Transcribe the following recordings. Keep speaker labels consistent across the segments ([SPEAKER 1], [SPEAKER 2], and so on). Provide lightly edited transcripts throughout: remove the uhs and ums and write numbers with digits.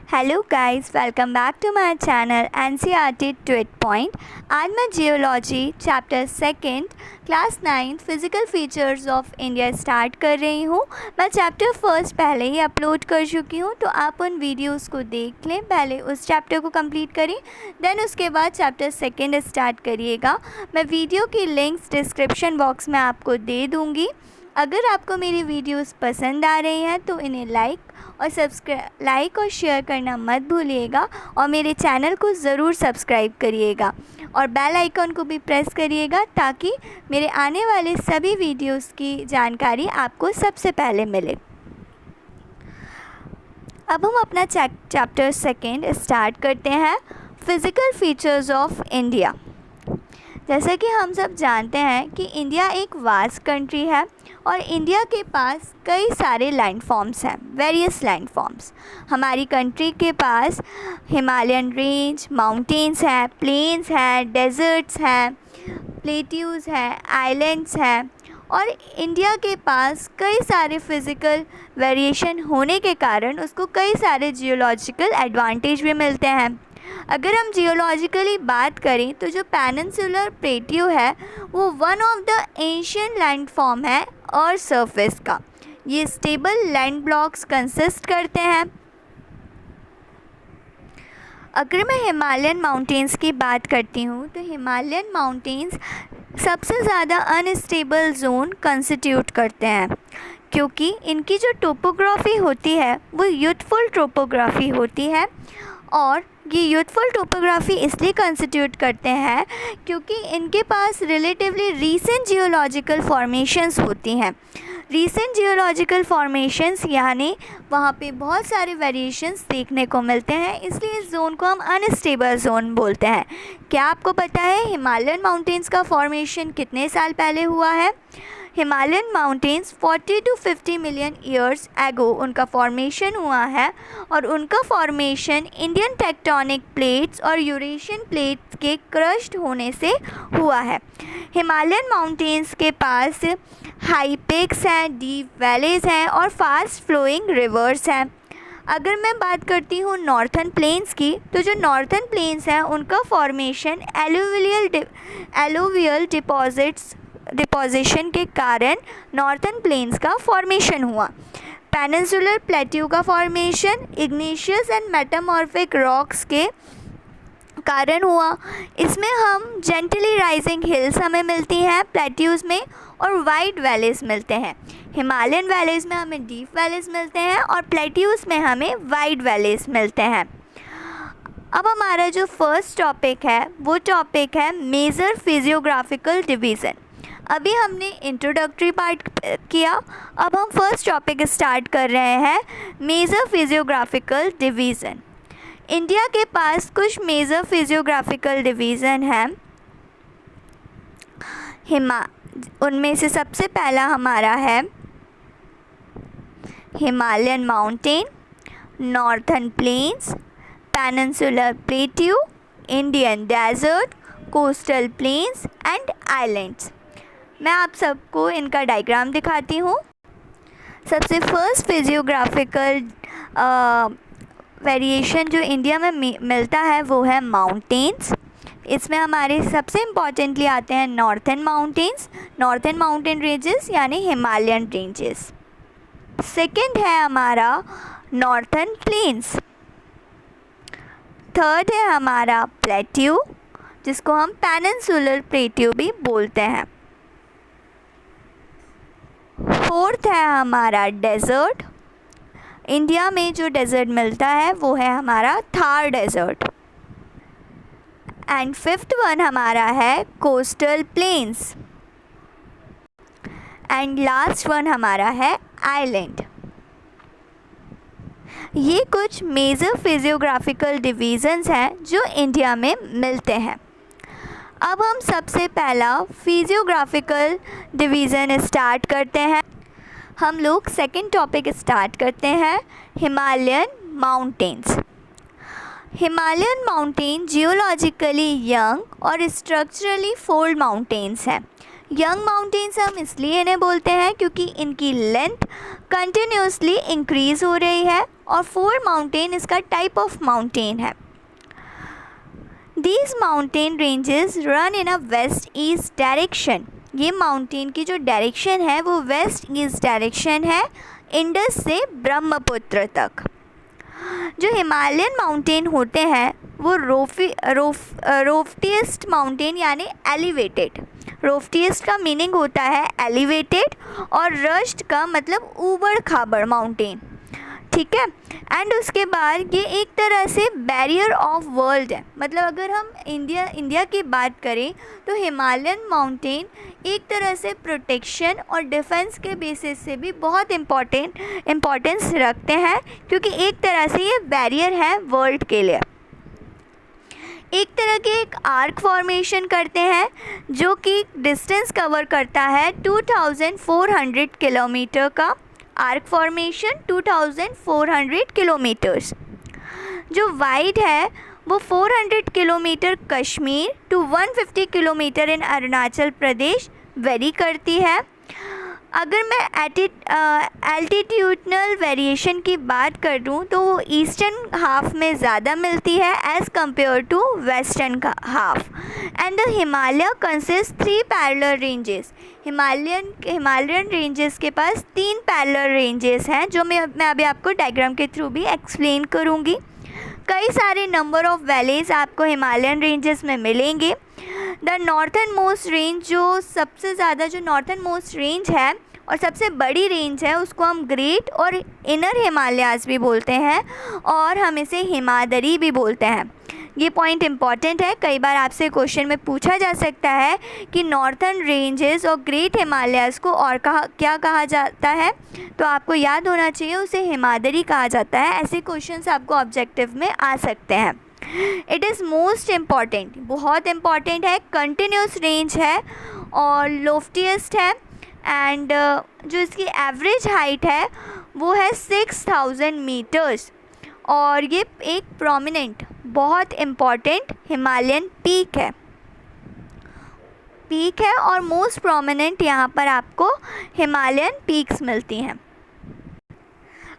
[SPEAKER 1] Hello guys, welcome back to my channel NCERT tweet point. आज मैं geology chapter second class 9 physical features of India start कर रही हूँ। मैं chapter first पहले ही अपलोड कर चुकी हूँ, तो आप उन वीडियोस को देख लें, पहले उस चैप्टर को कंप्लीट करें, देन उसके बाद चैप्टर सेकंड स्टार्ट करिएगा। मैं वीडियो की लिंक्स डिस्क्रिप्शन बॉक्स में आपको दे दूँगी। अगर आपको मेरी वीडियोस पसंद आ रही हैं तो इन्हें लाइक और शेयर करना मत भूलिएगा और मेरे चैनल को ज़रूर सब्सक्राइब करिएगा और बेल आइकन को भी प्रेस करिएगा ताकि मेरे आने वाले सभी वीडियोस की जानकारी आपको सबसे पहले मिले। अब हम अपना चैप्टर सेकंड स्टार्ट करते हैं, फिज़िकल फीचर्स ऑफ इंडिया। जैसा कि हम सब जानते हैं कि इंडिया एक वास्ट कंट्री है और इंडिया के पास कई सारे लैंडफॉर्म्स हैं, वेरियस लैंडफॉर्म्स। हमारी कंट्री के पास हिमालयन रेंज, माउंटेन्स हैं, प्लेन्स हैं, डेजर्ट्स हैं, प्लेट्यूज़ हैं, आइलैंड्स हैं और इंडिया के पास कई सारे फिज़िकल वेरिएशन होने के कारण उसको कई सारे जियोलॉजिकल एडवांटेज भी मिलते हैं। अगर हम जियोलॉजिकली बात करें तो जो पेनिनसुलर प्लेट्यू है वो one of the ancient landform है अर्थ सरफेस का। ये स्टेबल लैंड ब्लॉक्स कंसिस्ट करते हैं। अगर मैं हिमालयन माउंटेन्स की बात करती हूँ तो हिमालयन माउंटेन्स सबसे ज़्यादा अनस्टेबल जोन कंस्टिट्यूट करते हैं, क्योंकि इनकी जो टोपोग्राफी होती है वो यूथफुल टोपोग्राफी होती है। और ये यूथफुल टोपोग्राफी इसलिए कंस्टिट्यूट करते हैं क्योंकि इनके पास रिलेटिवली रीसेंट जियोलॉजिकल फॉर्मेशंस होती हैं। रीसेंट जियोलॉजिकल फॉर्मेशंस यानी वहाँ पे बहुत सारे वेरिएशंस देखने को मिलते हैं, इसलिए इस जोन को हम अनस्टेबल जोन बोलते हैं। क्या आपको पता है हिमालयन माउंटेन्स का फॉर्मेशन कितने साल पहले हुआ है? Himalayan mountains 40 to 50 million years ago उनका फॉर्मेशन हुआ है और उनका फॉर्मेशन इंडियन टेक्टोनिक प्लेट्स और यूरेशियन प्लेट्स के क्रश्ड होने से हुआ है। हिमालयन माउंटेन्स के पास हाई पीक्स हैं, डीप वैलीज हैं और फास्ट फ्लोइंग रिवर्स हैं। अगर मैं बात करती हूँ नॉर्थन प्लेन्स की, तो जो नॉर्थन प्लेन्स हैं उनका फॉर्मेशन एलुवियल डिपोजिशन के कारण नॉर्थन प्लेन्स का फॉर्मेशन हुआ। पेनिनसुलर प्लेट्यू का formation Ignatius and metamorphic rocks के कारण हुआ। इसमें हम जेंटली राइजिंग हिल्स हमें मिलती हैं प्लेट्यूज़ में और वाइड वैलीज मिलते हैं। हिमालयन वैलीज़ में हमें डीप वैलीज मिलते हैं और प्लेट्यूज़ में हमें वाइड वैलीज मिलते हैं। अब हमारा जो फर्स्ट टॉपिक है वो टॉपिक है मेजर फिजियोग्राफिकल डिवीज़न। अभी हमने इंट्रोडक्टरी पार्ट किया, अब हम फर्स्ट टॉपिक स्टार्ट कर रहे हैं, मेजर फिजियोग्राफिकल डिवीज़न। इंडिया के पास कुछ मेजर फिजियोग्राफिकल डिवीज़न हैं। उनमें से सबसे पहला हमारा है Himalayan mountain, northern plains, peninsular plateau, Indian desert, coastal plains and islands. मैं आप सबको इनका डायग्राम दिखाती हूँ। सबसे फर्स्ट फिजियोग्राफिकल वेरिएशन जो इंडिया में मिलता है वो है माउंटेन्स। इसमें हमारे सबसे इम्पॉर्टेंटली आते हैं northern mountains, northern mountain ranges यानी हिमालयन रेंजेस। सेकंड है हमारा नॉर्थन प्लेन्स। थर्ड है हमारा प्लेट्यू, जिसको हम पेनिनसुलर प्लेट्यू भी बोलते हैं। फोर्थ है हमारा डेजर्ट। इंडिया में जो डेजर्ट मिलता है वो है हमारा Thar desert. And fifth one हमारा है coastal plains. And last one हमारा है आइलैंड। ये कुछ मेजर फिजियोग्राफिकल डिवीज़न्स हैं जो इंडिया में मिलते हैं। अब हम सबसे पहला फिजियोग्राफिकल डिवीज़न स्टार्ट करते हैं। हम लोग सेकंड टॉपिक स्टार्ट करते हैं, Himalayan mountains. Himalayan mountain geologically young और स्ट्रक्चरली फोल्ड माउंटेन्स हैं। यंग माउंटेन्स हम इसलिए इन्हें बोलते हैं क्योंकि इनकी लेंथ कंटिन्यूसली इंक्रीज़ हो रही है और 4 माउंटेन इसका टाइप ऑफ माउंटेन है। These mountain ranges run in a west east direction। ये माउंटेन की जो डायरेक्शन है वो वेस्ट ईस्ट डायरेक्शन है, इंडस से ब्रह्मपुत्र तक। जो हिमालयन माउंटेन होते हैं वो रोफ्टिएस्ट माउंटेन यानी एलिवेटेड। रोफ्टिएस्ट का मीनिंग होता है एलिवेटेड और रश्ड का मतलब ऊबड़ खाबड़ माउंटेन, ठीक है। एंड उसके बाद ये एक तरह से बैरियर ऑफ वर्ल्ड है, मतलब अगर हम इंडिया की बात करें तो हिमालयन माउंटेन एक तरह से प्रोटेक्शन और डिफेंस के बेसिस से भी बहुत इम्पोर्टेंस रखते हैं, क्योंकि एक तरह से ये बैरियर है वर्ल्ड के लिए। एक तरह के एक आर्क फॉर्मेशन करते हैं जो कि डिस्टेंस कवर करता है 2400 किलोमीटर का। Arc formation 2400 kilometres. जो वाइड है वो 400 kilometre Kashmir to 150 kilometre in Arunachal Pradesh vary करती है। अगर मैं एल्टीट्यूडनल वेरिएशन की बात करूँ तो वो ईस्टर्न हाफ में ज़्यादा मिलती है as compare to western half. And the Himalaya consist 3 parallel ranges. Himalayan ranges के पास 3 पैरेलल रेंजेस हैं, जो मैं अभी आपको डायग्राम के थ्रू भी एक्सप्लेन करूँगी। कई सारे नंबर ऑफ वैलीज़ आपको हिमालयन रेंजेस में मिलेंगे। द नॉर्थन मोस्ट रेंज, जो सबसे ज़्यादा जो नॉर्थन मोस्ट रेंज है और सबसे बड़ी रेंज है, उसको हम ग्रेट और इनर हिमालयाज़ भी बोलते हैं और हम इसे हिमादरी भी बोलते हैं। ये पॉइंट इम्पॉर्टेंट है, कई बार आपसे क्वेश्चन में पूछा जा सकता है कि नॉर्थन रेंजेस और ग्रेट हिमालयाज़ को और क्या कहा जाता है, तो आपको याद होना चाहिए उसे हिमादरी कहा जाता है। ऐसे क्वेश्चंस आपको ऑब्जेक्टिव में आ सकते हैं। इट इज़ मोस्ट इम्पॉर्टेंट, बहुत इम्पॉर्टेंट है, कंटिन्यूस रेंज है और लोफ्टिएस्ट है। एंड जो इसकी एवरेज हाइट है वो है 6000 मीटर्स और ये एक प्रोमिनेंट बहुत इम्पॉर्टेंट हिमालयन पीक है और मोस्ट प्रोमिनेंट यहाँ पर आपको हिमालयन पीक्स मिलती हैं।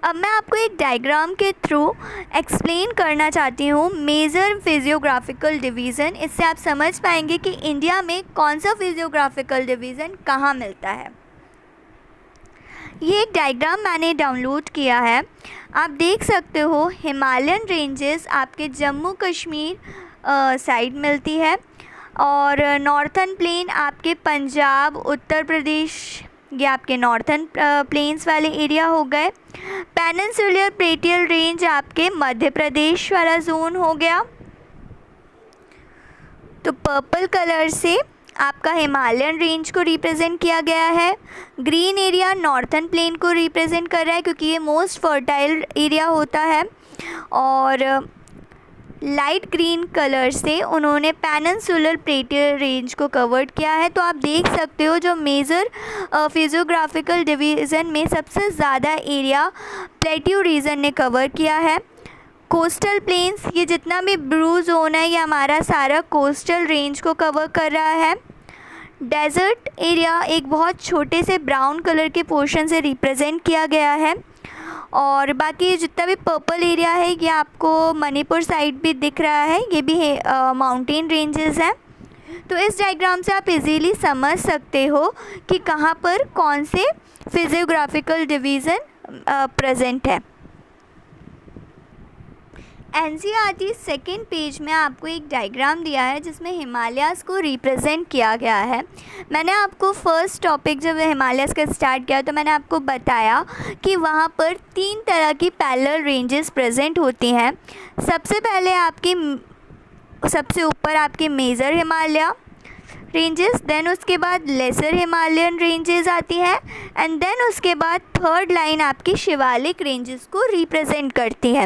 [SPEAKER 1] अब मैं आपको एक डायग्राम के थ्रू एक्सप्लेन करना चाहती हूँ मेजर फिजियोग्राफिकल डिवीज़न। इससे आप समझ पाएंगे कि इंडिया में कौन सा फिजियोग्राफिकल डिवीज़न कहाँ मिलता है। ये एक डायग्राम मैंने डाउनलोड किया है, आप देख सकते हो। हिमालयन रेंजेस आपके जम्मू कश्मीर साइड मिलती है और नॉर्थन प्लेन आपके पंजाब, उत्तर प्रदेश, ये आपके नॉर्थन प्लेन्स वाले एरिया हो गए। पेनिनसुलर प्लेटियल रेंज आपके मध्य प्रदेश वाला जोन हो गया। तो पर्पल कलर से आपका हिमालयन रेंज को रिप्रेजेंट किया गया है। ग्रीन एरिया नॉर्थन प्लेन को रिप्रेजेंट कर रहा है क्योंकि ये मोस्ट फर्टाइल एरिया होता है। और लाइट ग्रीन कलर से उन्होंने पेनिनसुलर प्लेटियल रेंज को कवर्ड किया है। तो आप देख सकते हो जो मेजर फिजियोग्राफिकल डिवीज़न में सबसे ज़्यादा एरिया प्लेट्यू रीजन ने कवर किया है। कोस्टल प्लेन्स, ये जितना भी ब्लू जोन है ये हमारा सारा कोस्टल रेंज को कवर कर रहा है। डेजर्ट एरिया एक बहुत छोटे से ब्राउन कलर के पोर्शन से रिप्रेजेंट किया गया है। और बाकी जितना भी पर्पल एरिया है ये आपको मणिपुर साइड भी दिख रहा है, ये भी माउंटेन रेंजेस हैं। तो इस डायग्राम से आप इजीली समझ सकते हो कि कहाँ पर कौन से फिजियोग्राफिकल डिवीज़न प्रेजेंट है। एनसीईआरटी सेकेंड पेज में आपको एक डायग्राम दिया है जिसमें हिमालयाज़ को रिप्रेजेंट किया गया है। मैंने आपको फर्स्ट टॉपिक जब हिमालयाज़ का स्टार्ट किया तो मैंने आपको बताया कि वहाँ पर 3 तरह की पैरेलल रेंजेस प्रेजेंट होती हैं। सबसे पहले सबसे ऊपर आपकी मेजर हिमालय रेंजेस, देन उसके बाद लेसर हिमालयन रेंजेस आती हैं एंड देन उसके बाद थर्ड लाइन आपकी शिवालिक रेंजेस को रिप्रेजेंट करती है।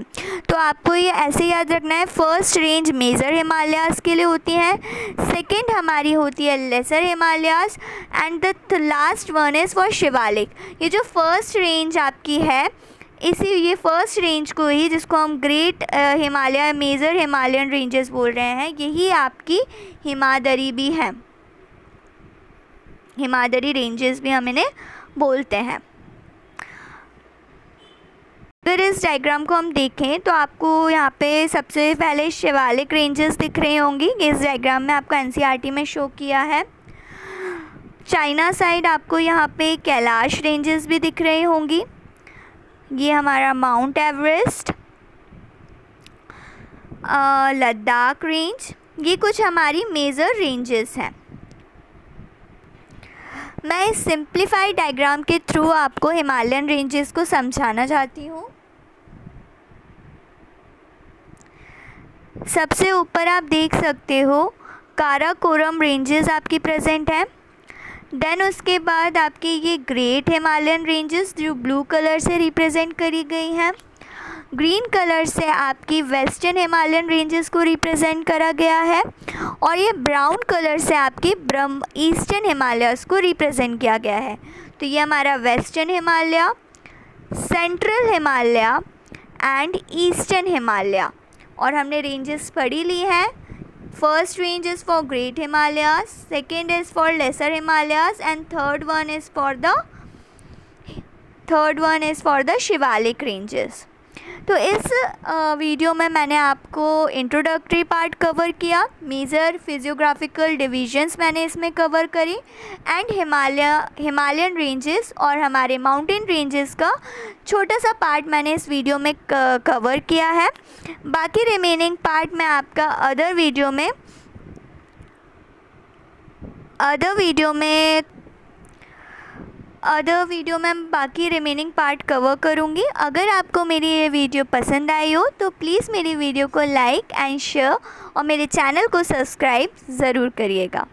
[SPEAKER 1] तो आपको ये ऐसे याद रखना है, फर्स्ट रेंज मेजर हिमालयाज़ के लिए होती है, सेकंड हमारी होती है lesser Himalayas and the last one is for Shivalik. ये जो फर्स्ट रेंज आपकी है ये फर्स्ट रेंज को ही, जिसको हम great Himalaya major Himalayan ranges बोल रहे हैं, यही आपकी हिमादरी भी है। हिमादरी रेंजेस भी हम इन्हें बोलते हैं। अगर अगर इस डायग्राम को हम देखें तो आपको यहाँ पे सबसे पहले शिवालिक रेंजेस दिख रही होंगी। इस डायग्राम में आपको एनसीईआरटी में शो किया है। चाइना साइड आपको यहाँ पे कैलाश रेंजेस भी दिख रही होंगी। ये हमारा माउंट एवरेस्ट, लद्दाख रेंज, ये कुछ हमारी मेजर रेंजेस हैं। मैं इस सिंप्लीफाइड डायग्राम के थ्रू आपको हिमालयन रेंजेस को समझाना चाहती हूँ। सबसे ऊपर आप देख सकते हो काराकोरम रेंजेस आपकी प्रेजेंट है। देन उसके बाद आपके ये ग्रेट हिमालयन रेंजेस जो ब्लू कलर से रिप्रेजेंट करी गई हैं। ग्रीन कलर से आपकी वेस्टर्न हिमालयन रेंजेस को रिप्रेजेंट करा गया है और ये ब्राउन कलर से आपकी ईस्टर्न हिमालयस को रिप्रेजेंट किया गया है। तो ये हमारा western Himalaya, central Himalaya and eastern Himalaya, और हमने रेंजेस पढ़ी ली हैं। First range is for great Himalayas, second is for lesser Himalayas and third one is for the Shivalik ranges. तो इस वीडियो में मैंने आपको इंट्रोडक्टरी पार्ट कवर किया, मेजर फिजियोग्राफिकल डिविजन्स मैंने इसमें कवर करी एंड हिमालयन रेंजेस और हमारे माउंटेन रेंजेस का छोटा सा पार्ट मैंने इस वीडियो में कवर किया है। बाकी रिमेनिंग पार्ट मैं आपका अदर वीडियो में बाकी रिमेनिंग पार्ट कवर करूँगी। अगर आपको मेरी ये वीडियो पसंद आई हो तो प्लीज़ मेरी वीडियो को लाइक एंड शेयर और मेरे चैनल को सब्सक्राइब ज़रूर करिएगा।